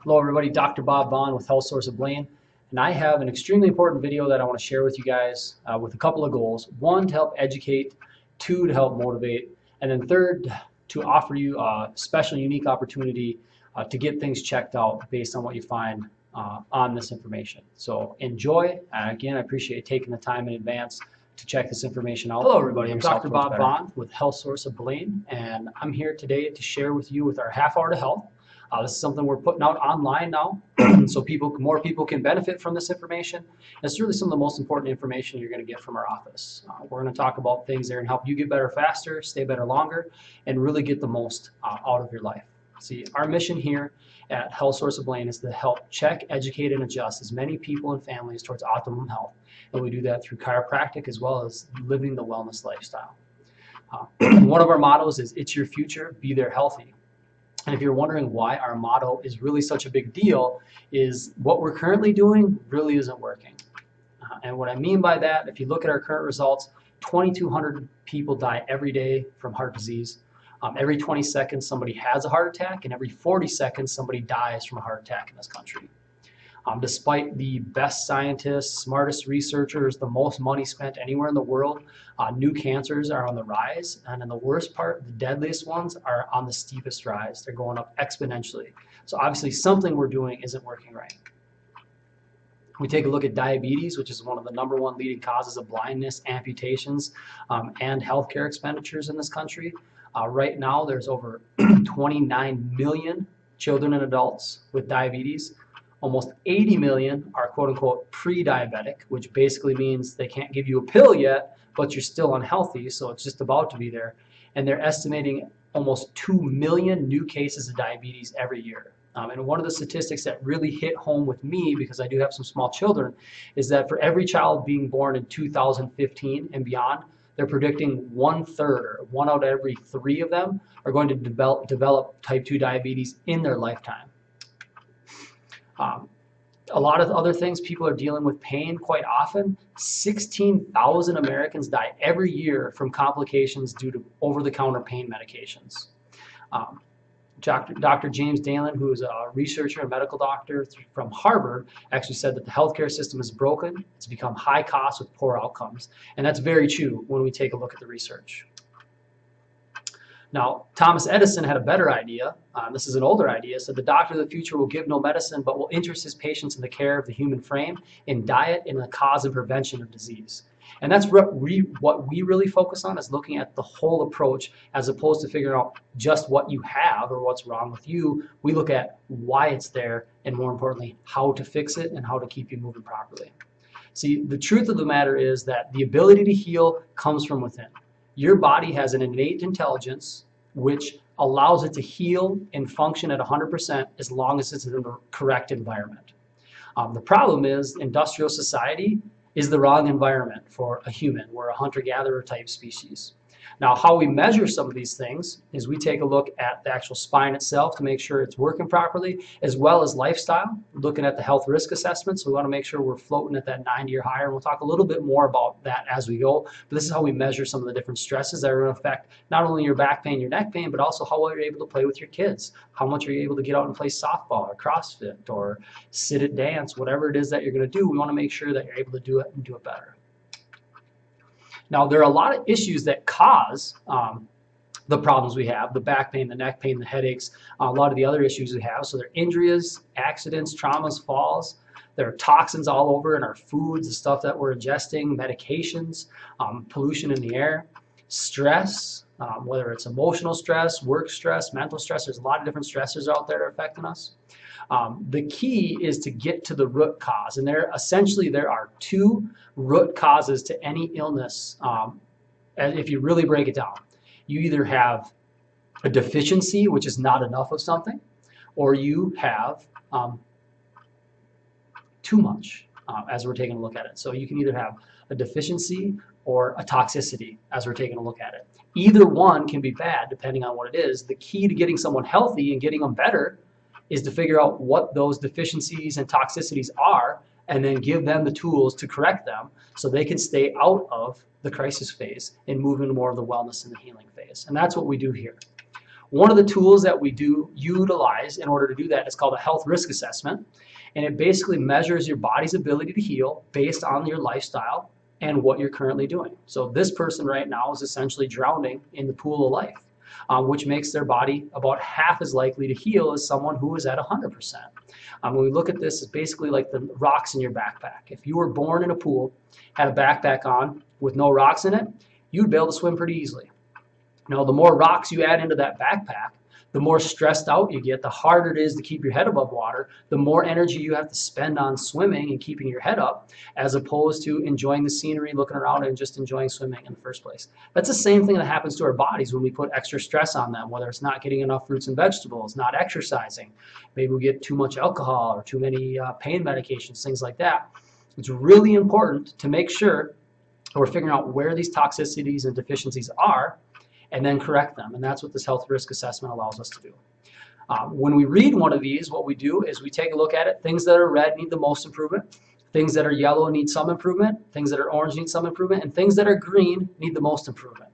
Hello everybody, Dr. Bob Vaughn with Health Source of Blaine, and I have an extremely important video that I want to share with you guys with a couple of goals. One, to help educate, two, to help motivate, and then third, to offer you a special, unique opportunity to get things checked out based on what you find on this information. So enjoy. Again, I appreciate you taking the time in advance to check this information out. Hello everybody, I'm Dr. Bob Vaughn with Health Source of Blaine, and I'm here today to share with you with our half hour to health. This is something we're putting out online now, so more people can benefit from this information. It's really some of the most important information you're going to get from our office. We're going to talk about things that are going to help you get better faster, stay better longer, and really get the most out of your life. See, our mission here at Health Source of Blaine is to help check, educate, and adjust as many people and families towards optimum health. And we do that through chiropractic as well as living the wellness lifestyle. One of our mottos is, "It's your future, be there healthy." And if you're wondering why our motto is really such a big deal, is what we're currently doing really isn't working. And what I mean by that, if you look at our current results, 2,200 people die every day from heart disease. Every 20 seconds somebody has a heart attack, and every 40 seconds somebody dies from a heart attack in this country. Despite the best scientists, smartest researchers, the most money spent anywhere in the world, new cancers are on the rise, and in the worst part, the deadliest ones are on the steepest rise. They're going up exponentially. So obviously something we're doing isn't working right. We take a look at diabetes, which is one of the #1 leading causes of blindness, amputations, and healthcare expenditures in this country. Right now, there's over 29 million children and adults with diabetes. Almost 80 million are quote-unquote pre-diabetic, which basically means they can't give you a pill yet, but you're still unhealthy, so it's just about to be there. And they're estimating almost 2 million new cases of diabetes every year. And one of the statistics that really hit home with me, because I do have some small children, is that for every child being born in 2015 and beyond, they're predicting 1/3, or 1 out of every 3 of them, are going to develop type 2 diabetes in their lifetime. A lot of other things, people are dealing with pain quite often. 16,000 Americans die every year from complications due to over-the-counter pain medications. Dr. James Dalen, who is a researcher and medical doctor from Harvard, actually said that the healthcare system is broken. It's become high cost with poor outcomes. And that's very true when we take a look at the research. Now, Thomas Edison had a better idea. This is an older idea. So the doctor of the future will give no medicine, but will interest his patients in the care of the human frame, in diet, and the cause and prevention of disease. And that's what we really focus on, is looking at the whole approach as opposed to figuring out just what you have or what's wrong with you. We look at why it's there, and more importantly, how to fix it and how to keep you moving properly. See, the truth of the matter is that the ability to heal comes from within. Your body has an innate intelligence which allows it to heal and function at 100% as long as it's in the correct environment. The problem is industrial society is the wrong environment for a human. We're a hunter-gatherer type species. Now, how we measure some of these things is we take a look at the actual spine itself to make sure it's working properly, as well as lifestyle. We're looking at the health risk assessment, so we want to make sure we're floating at that 90 or higher. And we'll talk a little bit more about that as we go. But this is how we measure some of the different stresses that are going to affect not only your back pain, your neck pain, but also how well you're able to play with your kids. How much are you able to get out and play softball or CrossFit or sit at dance, whatever it is that you're going to do. We want to make sure that you're able to do it and do it better. Now, there are a lot of issues that cause the problems we have, the back pain, the neck pain, the headaches, a lot of the other issues we have. So there are injuries, accidents, traumas, falls. There are toxins all over in our foods, the stuff that we're ingesting, medications, pollution in the air, stress, whether it's emotional stress, work stress, mental stress. There's a lot of different stressors out there that are affecting us. The key is to get to the root cause, and there are 2 root causes to any illness. If you really break it down, you either have a deficiency, which is not enough of something, or you have too much, as we're taking a look at it. So you can either have a deficiency or a toxicity, as we're taking a look at it. Either one can be bad depending on what it is. The key to getting someone healthy and getting them better is to figure out what those deficiencies and toxicities are, and then give them the tools to correct them so they can stay out of the crisis phase and move into more of the wellness and the healing phase. And that's what we do here. One of the tools that we do utilize in order to do that is called a health risk assessment. And it basically measures your body's ability to heal based on your lifestyle and what you're currently doing. So this person right now is essentially drowning in the pool of life, which makes their body about half as likely to heal as someone who is at 100%. When we look at this, it's basically like the rocks in your backpack. If you were born in a pool, had a backpack on with no rocks in it, you'd be able to swim pretty easily. Now, the more rocks you add into that backpack, the more stressed out you get, the harder it is to keep your head above water, the more energy you have to spend on swimming and keeping your head up, as opposed to enjoying the scenery, looking around, and just enjoying swimming in the first place. That's the same thing that happens to our bodies when we put extra stress on them, whether it's not getting enough fruits and vegetables, not exercising, maybe we get too much alcohol or too many pain medications, things like that. It's really important to make sure we're figuring out where these toxicities and deficiencies are, and then correct them. And that's what this health risk assessment allows us to do. When we read one of these, what we do is we take a look at it. Things that are red need the most improvement. Things that are yellow need some improvement. Things that are orange need some improvement. And things that are green need the most improvement.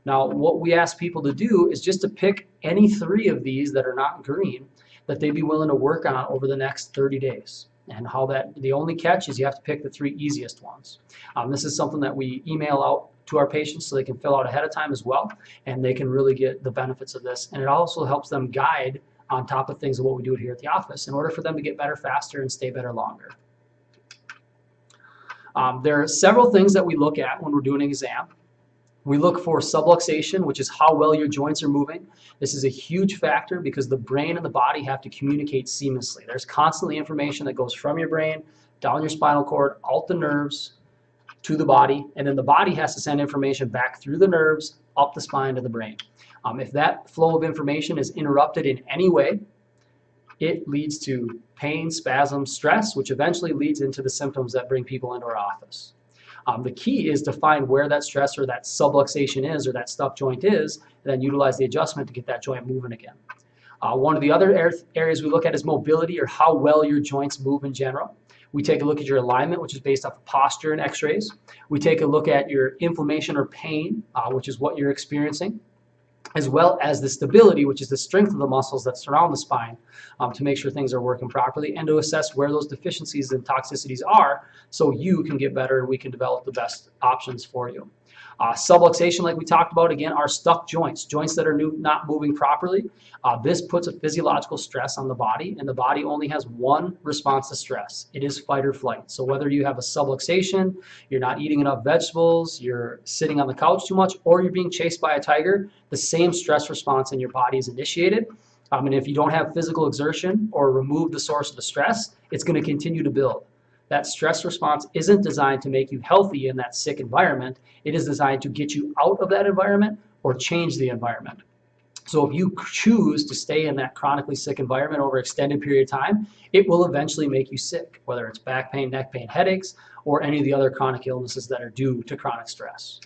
Now, what we ask people to do is just to pick any 3 of these that are not green that they'd be willing to work on over the next 30 days. And how that, the only catch is you have to pick the 3 easiest ones. This is something that we email out to our patients so they can fill out ahead of time as well, and they can really get the benefits of this. And it also helps them guide on top of things of what we do here at the office in order for them to get better faster and stay better longer. There are several things that we look at when we're doing an exam. We look for subluxation, which is how well your joints are moving. This is a huge factor because the brain and the body have to communicate seamlessly. There's constantly information that goes from your brain, down your spinal cord, out the nerves, to the body, and then the body has to send information back through the nerves, up the spine to the brain. If that flow of information is interrupted in any way, it leads to pain, spasm, stress, which eventually leads into the symptoms that bring people into our office. The key is to find where that stress or that subluxation is or that stuck joint is, and then utilize the adjustment to get that joint moving again. One of the other areas we look at is mobility, or how well your joints move in general. We take a look at your alignment, which is based off of posture and x-rays. We take a look at your inflammation or pain, which is what you're experiencing, as well as the stability, which is the strength of the muscles that surround the spine, to make sure things are working properly and to assess where those deficiencies and toxicities are so you can get better and we can develop the best options for you. Subluxation, like we talked about, again, are stuck joints, joints that are not moving properly. This puts a physiological stress on the body, and the body only has one response to stress. It is fight or flight. So whether you have a subluxation, you're not eating enough vegetables, you're sitting on the couch too much, or you're being chased by a tiger, the same stress response in your body is initiated. And if you don't have physical exertion or remove the source of the stress, it's going to continue to build. That stress response isn't designed to make you healthy in that sick environment. It is designed to get you out of that environment or change the environment. So if you choose to stay in that chronically sick environment over an extended period of time, it will eventually make you sick, whether it's back pain, neck pain, headaches, or any of the other chronic illnesses that are due to chronic stress.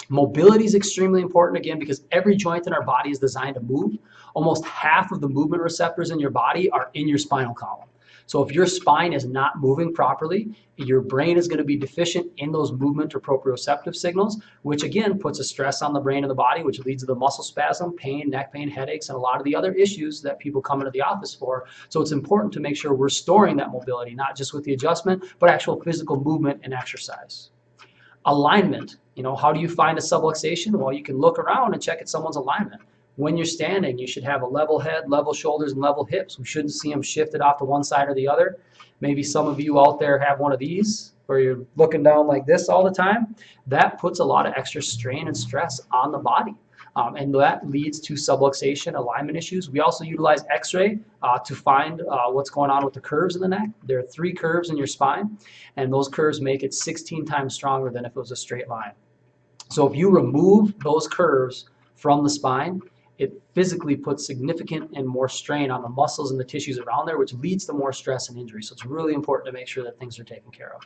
Mobility is extremely important, again, because every joint in our body is designed to move. Almost half of the movement receptors in your body are in your spinal column. So if your spine is not moving properly, your brain is going to be deficient in those movement or proprioceptive signals, which again puts a stress on the brain and the body, which leads to the muscle spasm, pain, neck pain, headaches, and a lot of the other issues that people come into the office for. So it's important to make sure we're storing that mobility, not just with the adjustment, but actual physical movement and exercise. Alignment. How do you find a subluxation? Well, you can look around and check at someone's alignment. When you're standing, you should have a level head, level shoulders, and level hips. We shouldn't see them shifted off to one side or the other. Maybe some of you out there have one of these where you're looking down like this all the time. That puts a lot of extra strain and stress on the body. And that leads to subluxation, alignment issues. We also utilize x-ray to find what's going on with the curves in the neck. There are 3 curves in your spine, and those curves make it 16 times stronger than if it was a straight line. So if you remove those curves from the spine, it physically puts significant and more strain on the muscles and the tissues around there, which leads to more stress and injury. So it's really important to make sure that things are taken care of.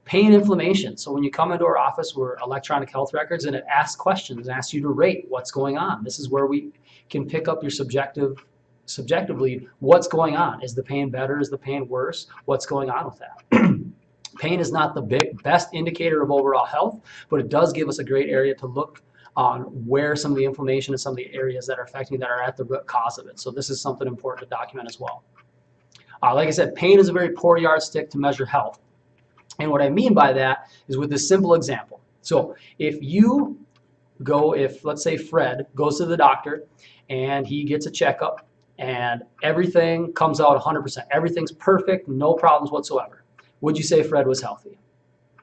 Pain, inflammation. So when you come into our office, we're electronic health records, and it asks questions, asks you to rate what's going on. This is where we can pick up your subjectively, what's going on. Is the pain better? Is the pain worse? What's going on with that? Pain is not the best indicator of overall health, but it does give us a great area to look on where some of the inflammation and some of the areas that are affecting that are at the root cause of it. So this is something important to document as well. Like I said, pain is a very poor yardstick to measure health. And what I mean by that is with this simple example. So if let's say Fred goes to the doctor and he gets a checkup and everything comes out 100%, everything's perfect, no problems whatsoever, would you say Fred was healthy?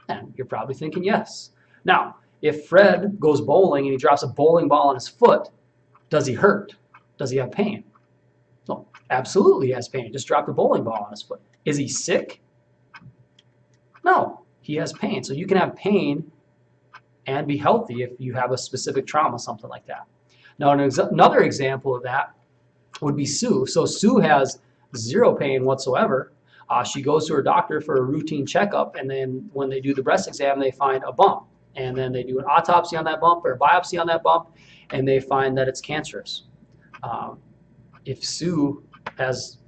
And you're probably thinking yes. Now, if Fred goes bowling and he drops a bowling ball on his foot, does he hurt? Does he have pain? No, absolutely he has pain. He just dropped a bowling ball on his foot. Is he sick? No, he has pain. So you can have pain and be healthy if you have a specific trauma, something like that. Now, another example of that would be Sue. So Sue has zero pain whatsoever. She goes to her doctor for a routine checkup, and then when they do the breast exam, they find a bump. And then they do an autopsy on that bump or a biopsy on that bump, and they find that it's cancerous. If Sue has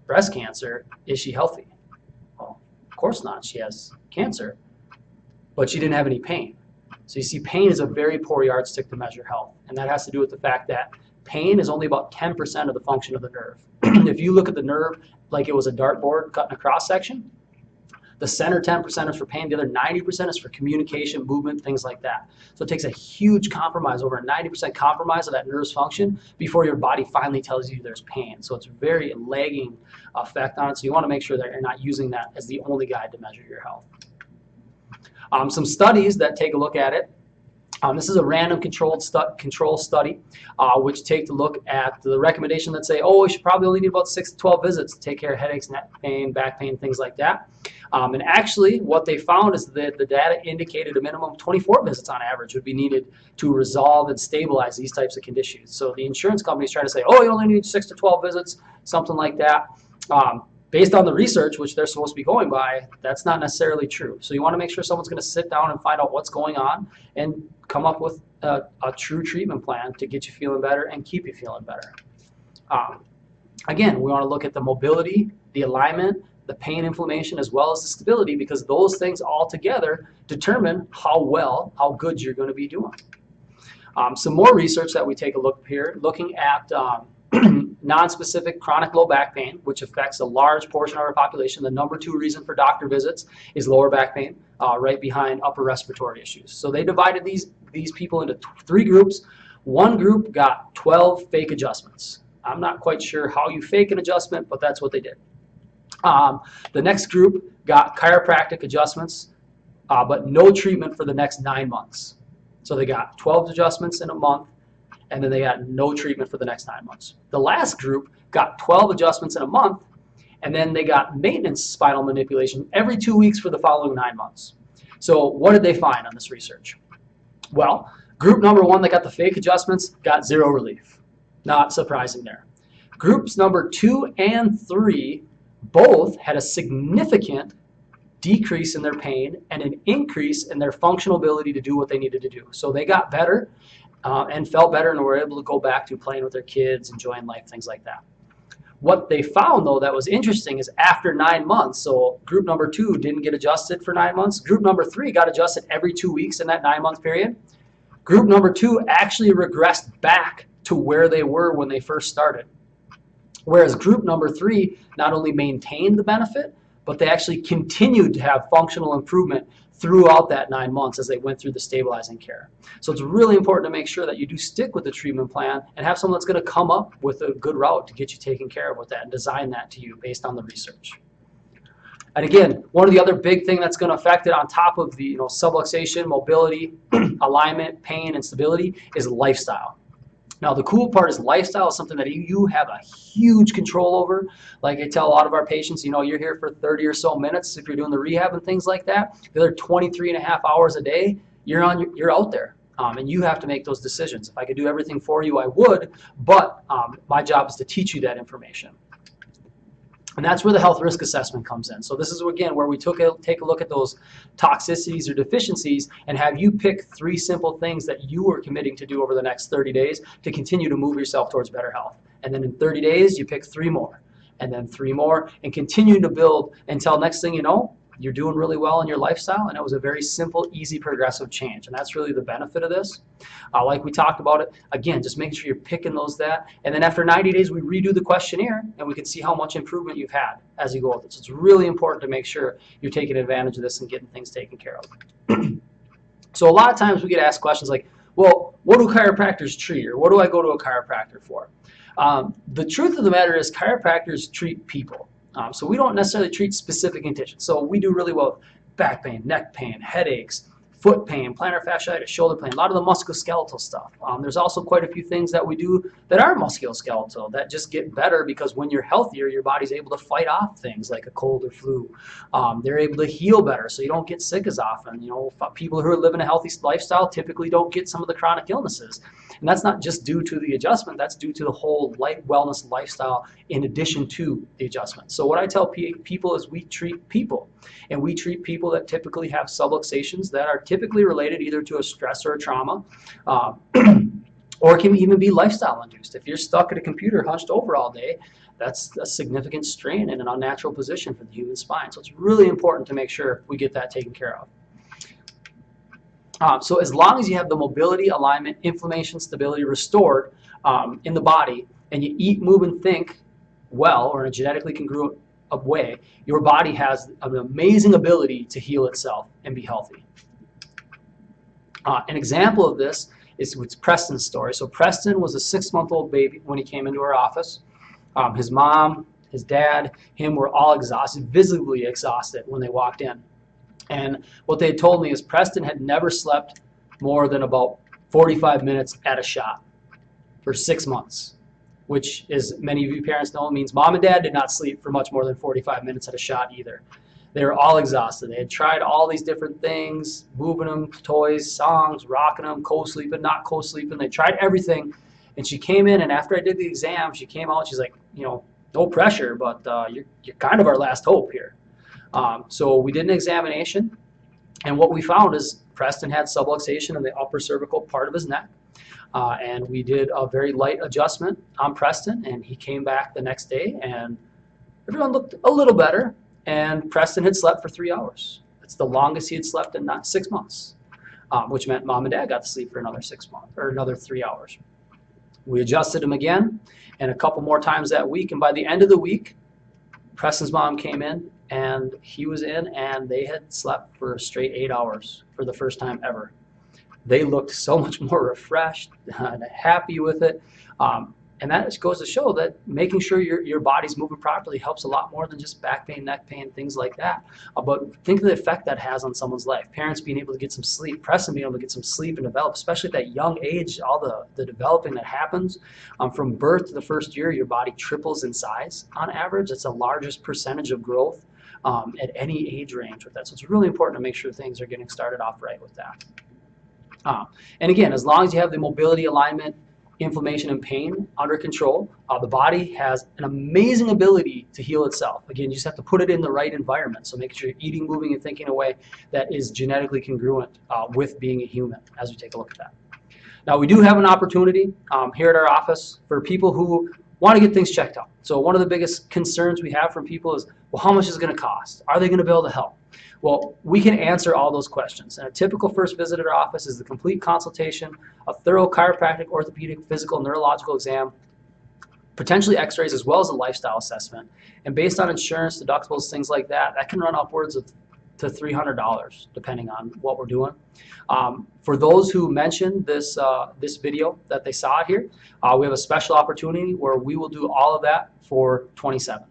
breast cancer, is she healthy? Well, of course not. She has cancer, but she didn't have any pain. So you see, pain is a very poor yardstick to measure health, and that has to do with the fact that pain is only about 10% of the function of the nerve. If you look at the nerve like it was a dartboard cutting a cross section, the center 10% is for pain, the other 90% is for communication, movement, things like that. So it takes a huge compromise, over a 90% compromise of that nerve's function before your body finally tells you there's pain. So it's a very lagging effect on it. So you want to make sure that you're not using that as the only guide to measure your health. Some studies that take a look at it. This is a random control study, which take a look at the recommendation that say, oh, you should probably only need about 6 to 12 visits to take care of headaches, neck pain, back pain, things like that. And actually, what they found is that the data indicated a minimum of 24 visits on average would be needed to resolve and stabilize these types of conditions. So the insurance companies try to say, oh, you only need 6 to 12 visits, something like that. Based on the research, which they're supposed to be going by, that's not necessarily true. So you want to make sure someone's going to sit down and find out what's going on and come up with a true treatment plan to get you feeling better and keep you feeling better. Again, we want to look at the mobility, the alignment, the pain, inflammation, as well as the stability, because those things all together determine how good you're going to be doing. Some more research that we take a look here, looking at non-specific chronic low back pain, which affects a large portion of our population. The number 2 reason for doctor visits is lower back pain, right behind upper respiratory issues. So they divided these people into 3 groups. One group got 12 fake adjustments. I'm not quite sure how you fake an adjustment, but that's what they did. The next group got chiropractic adjustments, but no treatment for the next 9 months. So they got 12 adjustments in a month, and then they got no treatment for the next 9 months. The last group got 12 adjustments in a month, and then they got maintenance spinal manipulation every 2 weeks for the following 9 months. So what did they find on this research? Well, group number 1 that got the fake adjustments got 0 relief. Not surprising there. Groups number 2 and 3 both had a significant decrease in their pain and an increase in their functional ability to do what they needed to do. So they got better and felt better and were able to go back to playing with their kids, enjoying life, things like that. What they found, though, that was interesting is after 9 months, so group number 2 didn't get adjusted for 9 months. Group number 3 got adjusted every 2 weeks in that 9-month period. Group number 2 actually regressed back to where they were when they first started. Whereas group number 3 not only maintained the benefit, but they actually continued to have functional improvement throughout that 9 months as they went through the stabilizing care. So it's really important to make sure that you do stick with the treatment plan and have someone that's going to come up with a good route to get you taken care of with that and design that to you based on the research. And again, one of the other big thing that's going to affect it on top of the subluxation, mobility, alignment, pain, and stability is lifestyle. Now, the cool part is lifestyle is something that you have a huge control over. Like I tell a lot of our patients, you're here for 30 or so minutes if you're doing the rehab and things like that. The other 23.5 hours a day, you're out there. And you have to make those decisions. If I could do everything for you, I would, but my job is to teach you that information. And that's where the health risk assessment comes in. So this is, again, where we take a look at those toxicities or deficiencies and have you pick 3 simple things that you are committing to do over the next 30 days to continue to move yourself towards better health. And then in 30 days, you pick 3 more, and then 3 more, and continue to build until next thing you know, you're doing really well in your lifestyle, and it was a very simple, easy, progressive change. And that's really the benefit of this. Like we talked about it, again, just making sure you're picking that. And then after 90 days, we redo the questionnaire, and we can see how much improvement you've had as you go with it. So it's really important to make sure you're taking advantage of this and getting things taken care of. So a lot of times we get asked questions like, well, what do chiropractors treat, or what do I go to a chiropractor for? The truth of the matter is chiropractors treat people. So we don't necessarily treat specific conditions. So we do really well with back pain, neck pain, headaches, foot pain, plantar fasciitis, shoulder pain, a lot of the musculoskeletal stuff. There's also quite a few things that we do that aren't musculoskeletal that just get better because when you're healthier, your body's able to fight off things like a cold or flu. They're able to heal better so you don't get sick as often. You know, people who are living a healthy lifestyle typically don't get some of the chronic illnesses. And that's not just due to the adjustment, that's due to the whole wellness lifestyle in addition to the adjustment. So what I tell people is we treat people, and we treat people that typically have subluxations that are typically related either to a stress or a trauma, or it can even be lifestyle induced. If you're stuck at a computer hunched over all day, that's a significant strain in an unnatural position for the human spine. So it's really important to make sure we get that taken care of. So as long as you have the mobility, alignment, inflammation, stability restored in the body, and you eat, move, and think well, or in a genetically congruent way, your body has an amazing ability to heal itself and be healthy. An example of this is with Preston's story. So Preston was a 6-month-old baby when he came into our office. His mom, his dad, him were all exhausted, visibly exhausted when they walked in. And what they told me is Preston had never slept more than about 45 minutes at a shot for 6 months, which, as many of you parents know, means mom and dad did not sleep for much more than 45 minutes at a shot either. They were all exhausted. They had tried all these different things, moving them, toys, songs, rocking them, co-sleeping, not co-sleeping. They tried everything. And she came in, and after I did the exam, she came out, she's like, you know, no pressure, but you're kind of our last hope here. So we did an examination, and what we found is Preston had subluxation in the upper cervical part of his neck. And we did a very light adjustment on Preston, and he came back the next day, and everyone looked a little better. And Preston had slept for 3 hours. That's the longest he had slept in 6 months, which meant mom and dad got to sleep for another 6 months, or another 3 hours. We adjusted him again, and a couple more times that week. And by the end of the week, Preston's mom came in, and he was in, and they had slept for a straight 8 hours for the first time ever. They looked so much more refreshed and happy with it. And that just goes to show that making sure your body's moving properly helps a lot more than just back pain, neck pain, things like that. But think of the effect that has on someone's life. Parents being able to get some sleep, Preston being able to get some sleep and develop, especially at that young age, all the developing that happens. From birth to the first year, your body triples in size on average. It's the largest percentage of growth at any age range with that. So it's really important to make sure things are getting started off right with that. And again, as long as you have the mobility, alignment, inflammation, and pain under control, the body has an amazing ability to heal itself. Again, you just have to put it in the right environment. So making sure you're eating, moving, and thinking in a way that is genetically congruent with being a human as we take a look at that. Now, we do have an opportunity here at our office for people who want to get things checked out. So one of the biggest concerns we have from people is, well, how much is it going to cost? Are they going to be able to help? Well, we can answer all those questions. And a typical first visit at our office is the complete consultation, a thorough chiropractic, orthopedic, physical, neurological exam, potentially x-rays, as well as a lifestyle assessment. And based on insurance, deductibles, things like that, that can run upwards of to $300 depending on what we're doing. For those who mentioned this video that they saw it here, we have a special opportunity where we will do all of that for $27.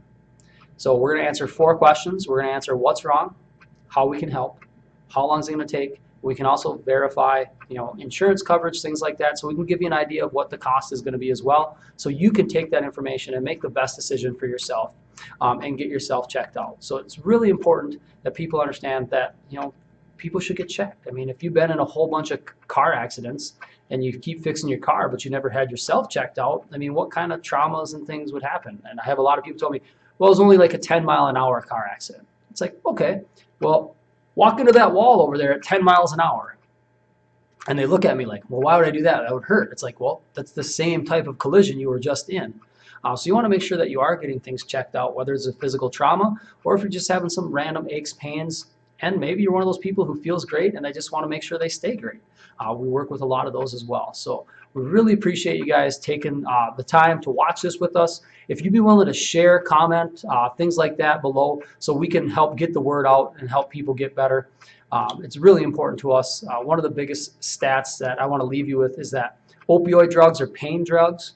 So we're going to answer 4 questions. We're going to answer what's wrong, how we can help, how long is it going to take. We can also verify, insurance coverage, things like that, so we can give you an idea of what the cost is going to be as well, so you can take that information and make the best decision for yourself and get yourself checked out. So it's really important that people understand that, people should get checked. I mean, if you've been in a whole bunch of car accidents and you keep fixing your car, but you never had yourself checked out, I mean, what kind of traumas and things would happen? And I have a lot of people tell me, well, it was only like a 10-mile-an-hour car accident. It's like, okay, well, walk into that wall over there at 10 miles an hour. And they look at me like, well, why would I do that? That would hurt. It's like, well, that's the same type of collision you were just in. So you want to make sure that you are getting things checked out, whether it's a physical trauma or if you're just having some random aches, pains, and maybe you're one of those people who feels great and they just want to make sure they stay great. We work with a lot of those as well. So we really appreciate you guys taking the time to watch this with us. If you'd be willing to share, comment, things like that below so we can help get the word out and help people get better. It's really important to us. One of the biggest stats that I want to leave you with is that opioid drugs or pain drugs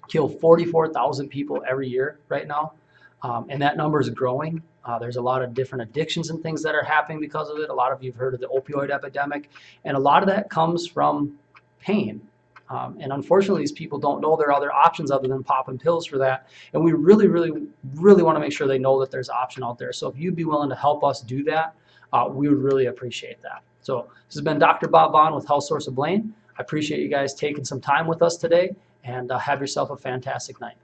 kill 44,000 people every year right now, and that number is growing. There's a lot of different addictions and things that are happening because of it. A lot of you have heard of the opioid epidemic, and a lot of that comes from pain. And unfortunately, these people don't know there are other options other than popping pills for that. And we really, really, really want to make sure they know that there's an option out there. So if you'd be willing to help us do that, we would really appreciate that. So this has been Dr. Bob Vaughn with Health Source of Blaine. I appreciate you guys taking some time with us today, and have yourself a fantastic night.